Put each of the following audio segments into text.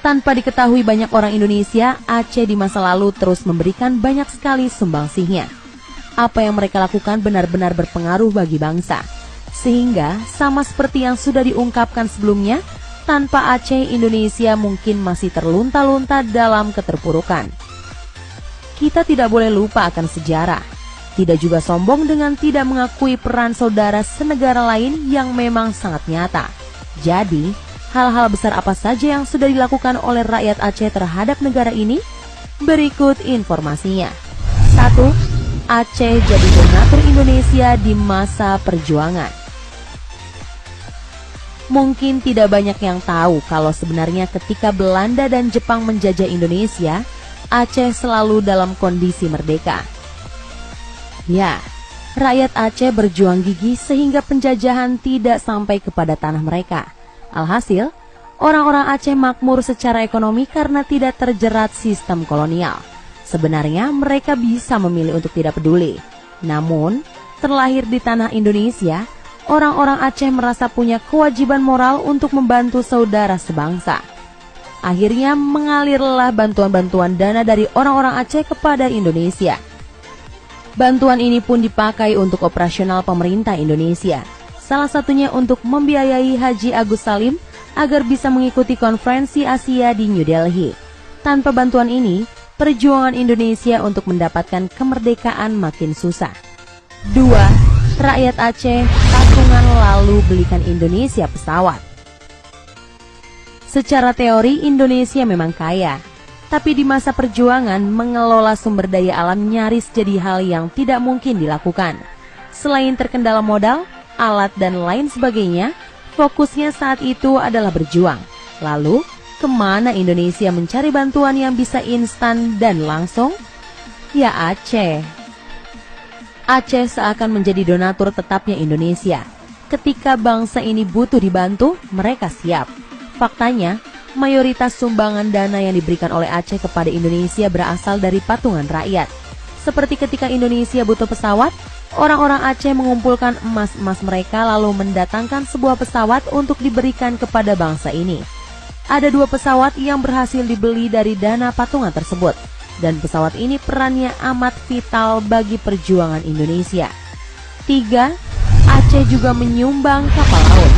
Tanpa diketahui banyak orang Indonesia, Aceh di masa lalu terus memberikan banyak sekali sumbangsihnya. Apa yang mereka lakukan benar-benar berpengaruh bagi bangsa. Sehingga, sama seperti yang sudah diungkapkan sebelumnya, tanpa Aceh, Indonesia mungkin masih terlunta-lunta dalam keterpurukan. Kita tidak boleh lupa akan sejarah. Tidak juga sombong dengan tidak mengakui peran saudara senegara lain yang memang sangat nyata. Jadi, hal-hal besar apa saja yang sudah dilakukan oleh rakyat Aceh terhadap negara ini? Berikut informasinya. 1. Aceh jadi donatur Indonesia di masa perjuangan. Mungkin tidak banyak yang tahu kalau sebenarnya ketika Belanda dan Jepang menjajah Indonesia, Aceh selalu dalam kondisi merdeka. Ya, rakyat Aceh berjuang gigih sehingga penjajahan tidak sampai kepada tanah mereka. Alhasil, orang-orang Aceh makmur secara ekonomi karena tidak terjerat sistem kolonial. Sebenarnya mereka bisa memilih untuk tidak peduli. Namun, terlahir di tanah Indonesia, orang-orang Aceh merasa punya kewajiban moral untuk membantu saudara sebangsa. Akhirnya mengalirlah bantuan-bantuan dana dari orang-orang Aceh kepada Indonesia. Bantuan ini pun dipakai untuk operasional pemerintah Indonesia. Salah satunya untuk membiayai Haji Agus Salim agar bisa mengikuti konferensi Asia di New Delhi. Tanpa bantuan ini, perjuangan Indonesia untuk mendapatkan kemerdekaan makin susah. 2. Rakyat Aceh patungan lalu belikan Indonesia pesawat. Secara teori Indonesia memang kaya, tapi di masa perjuangan mengelola sumber daya alam nyaris jadi hal yang tidak mungkin dilakukan. Selain terkendala modal, alat dan lain sebagainya, fokusnya saat itu adalah berjuang. Lalu, kemana Indonesia mencari bantuan yang bisa instan dan langsung? Ya Aceh. Aceh seakan menjadi donatur tetapnya Indonesia. Ketika bangsa ini butuh dibantu, mereka siap. Faktanya, mayoritas sumbangan dana yang diberikan oleh Aceh kepada Indonesia berasal dari patungan rakyat. Seperti ketika Indonesia butuh pesawat, orang-orang Aceh mengumpulkan emas-emas mereka lalu mendatangkan sebuah pesawat untuk diberikan kepada bangsa ini. Ada 2 pesawat yang berhasil dibeli dari dana patungan tersebut, dan pesawat ini perannya amat vital bagi perjuangan Indonesia. 3. Aceh juga menyumbang kapal laut.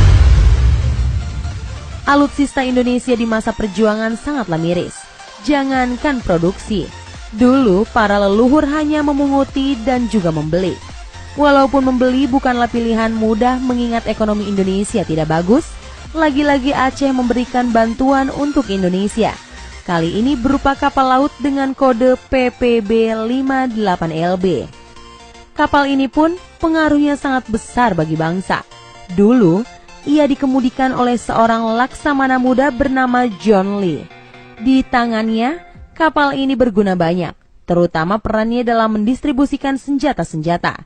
Alutsista Indonesia di masa perjuangan sangatlah miris. Jangankan produksi, dulu para leluhur hanya memunguti dan juga membeli. Walaupun membeli bukanlah pilihan mudah mengingat ekonomi Indonesia tidak bagus, lagi-lagi Aceh memberikan bantuan untuk Indonesia. Kali ini berupa kapal laut dengan kode PPB-58LB. Kapal ini pun pengaruhnya sangat besar bagi bangsa. Dulu, ia dikemudikan oleh seorang laksamana muda bernama John Lee. Di tangannya, kapal ini berguna banyak, terutama perannya dalam mendistribusikan senjata-senjata.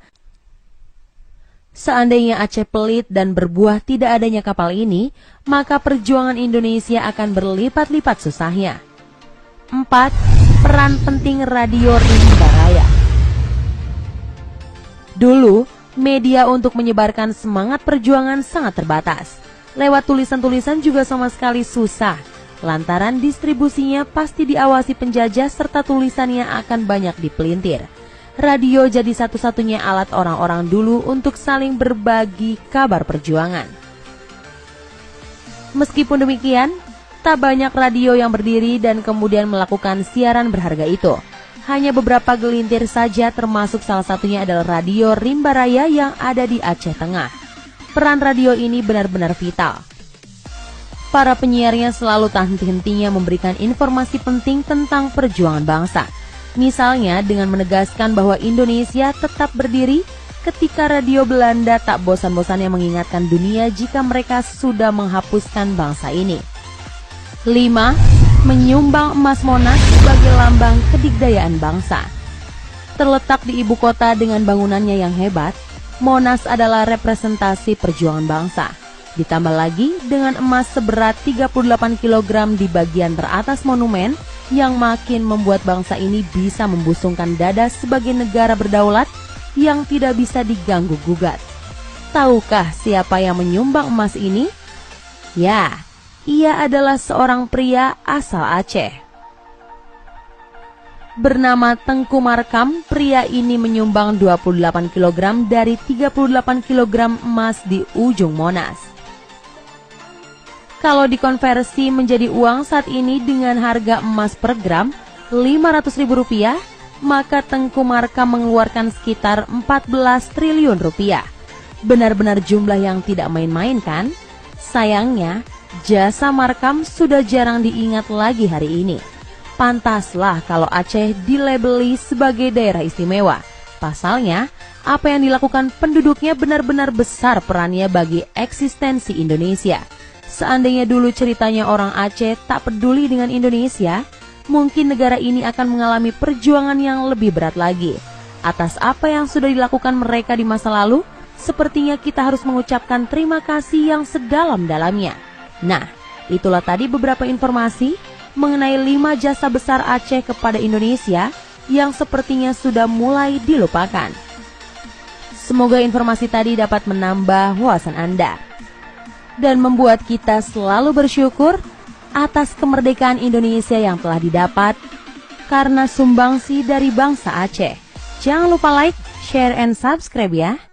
Seandainya Aceh pelit dan berbuah tidak adanya kapal ini, maka perjuangan Indonesia akan berlipat-lipat susahnya. 4. Peran penting radio Rimba Raya. Dulu, media untuk menyebarkan semangat perjuangan sangat terbatas. Lewat tulisan-tulisan juga sama sekali susah, lantaran distribusinya pasti diawasi penjajah serta tulisannya akan banyak dipelintir. Radio jadi satu-satunya alat orang-orang dulu untuk saling berbagi kabar perjuangan. Meskipun demikian, tak banyak radio yang berdiri dan kemudian melakukan siaran berharga itu. Hanya beberapa gelintir saja, termasuk salah satunya adalah radio Rimba Raya yang ada di Aceh Tengah. Peran radio ini benar-benar vital. Para penyiarnya selalu tak henti-hentinya memberikan informasi penting tentang perjuangan bangsa. Misalnya dengan menegaskan bahwa Indonesia tetap berdiri ketika radio Belanda tak bosan-bosannya mengingatkan dunia jika mereka sudah menghapuskan bangsa ini. 5. Menyumbang emas Monas sebagai lambang kedigdayaan bangsa. Terletak di ibu kota dengan bangunannya yang hebat, Monas adalah representasi perjuangan bangsa. Ditambah lagi dengan emas seberat 38 kg di bagian teratas monumen, yang makin membuat bangsa ini bisa membusungkan dada sebagai negara berdaulat yang tidak bisa diganggu-gugat. Tahukah siapa yang menyumbang emas ini? Ya, Ia adalah seorang pria asal Aceh. Bernama Tengku Markam, pria ini menyumbang 28 kg dari 38 kg emas di ujung Monas. Kalau dikonversi menjadi uang saat ini dengan harga emas per gram Rp500.000, maka Tengku Markam mengeluarkan sekitar 14 triliun rupiah. Benar-benar jumlah yang tidak main-main kan? Sayangnya, jasa Markam sudah jarang diingat lagi hari ini. Pantaslah kalau Aceh dilabeli sebagai daerah istimewa. Pasalnya, apa yang dilakukan penduduknya benar-benar besar perannya bagi eksistensi Indonesia. Seandainya dulu ceritanya orang Aceh tak peduli dengan Indonesia, mungkin negara ini akan mengalami perjuangan yang lebih berat lagi. Atas apa yang sudah dilakukan mereka di masa lalu, sepertinya kita harus mengucapkan terima kasih yang sedalam-dalamnya. Nah, itulah tadi beberapa informasi mengenai 5 jasa besar Aceh kepada Indonesia yang sepertinya sudah mulai dilupakan. Semoga informasi tadi dapat menambah wawasan Anda dan membuat kita selalu bersyukur atas kemerdekaan Indonesia yang telah didapat karena sumbangsi dari bangsa Aceh. Jangan lupa like, share, and subscribe ya.